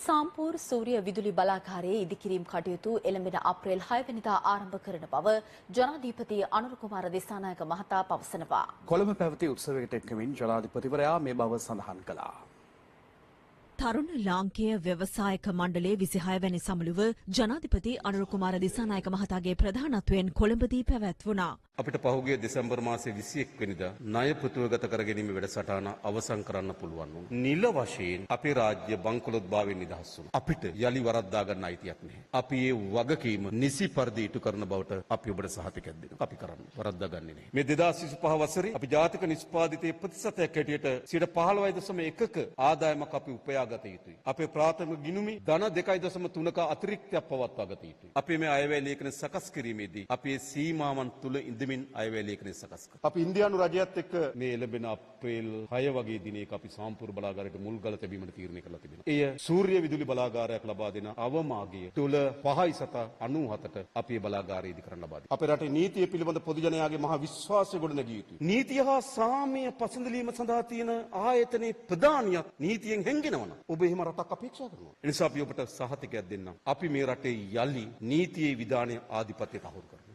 සාම්පූර් සූරිය විදුලි බලාගාරයේ ඉදිකිරීම් කටයුතු එළඹෙන අප්‍රේල් 6 වෙනිදා ආරම්භ කරන බව ජනාධිපති අනුර කුමාර දිසානායක මහතා පවසනවා. කොළඹ පැවති උත්සවයකට එක්වමින් ජනාධිපතිවරයා මේ බව සඳහන් කළා. තරුණ ලාංකේය ව්‍යවසායක මණ්ඩලයේ 26 වැනි සමුළුව ජනාධිපති අනුර කුමාර දිසානායක මහතාගේ ප්‍රධානත්වයෙන් කොළඹදී පැවැත්වුණා. අපිට පහුගිය දෙසැම්බර් මාසයේ 21 වෙනිදා ණය පෘථුවගත කර ගැනීම වැඩසටහන අවසන් කරන්න පුළුවන් වුණා. නිල වශයෙන් අපේ රාජ්‍ය බංකොලොත්භාවයෙන් නිදහස් වුණා. අපිට යලි වරද්දා ගන්න අයිතියක් නැහැ. අපි ඒ වගකීම නිසි පරිදි ඉටු කරන බවට අපි ඔබට සහතිකයක් දෙනවා. අපි කරන්නේ වරද්දා ගන්නේ නැහැ. මේ 2025 වසරේ අපි ජාතික නිෂ්පාදිතයේ ප්‍රතිශතයක් හැටියට 15.1ක ආදායමක් අපි උපයා ගත යුතුයි. අපේ ප්‍රාථමික ගිණුමේ ධන 2.3ක අතිරික්තයක් පවත්වා ගත යුතුයි. අපි මේ අයවැය ලේඛන සකස් කිරීමේදී අපි සීමාවන් තුල ඉඳමින් අයවැය ලේඛන සකස් කරා. අපි ඉන්දියානු රජයත් එක්ක මේ ලැබෙන අප්‍රේල් 6 වගේ දිනයක අපි සාම්පූර් බලාගාරයට මුල් ගල තැබීමට තීරණය කළා තිබෙනවා. එය සූර්ය විදුලි බලාගාරයක් ලබා දෙන අවමාගය තුල 5.97ට අපි මේ බලාගාරය ඉදි කරන්න ලබා දෙනවා. අපේ රටේ නීතිය පිළිබඳ පොදු ජනයාගේ මහා විශ්වාසය ගොඩනැගිය යුතුයි. නීතිය හා සාමය පසඳලීම සඳහා තියෙන ආයතනයේ ප්‍රධානියක් නීතියෙන් හැංගෙනවා නම් ඔබ එහෙම රටක් අපේක්ෂා කරනවා. ඒ නිසා අපි ඔබට සහතිකයක් දෙන්නම්. අපි මේ රටේ යලි නීතියේ විධානයේ ආධිපත්‍යය තහවුරු කරනවා.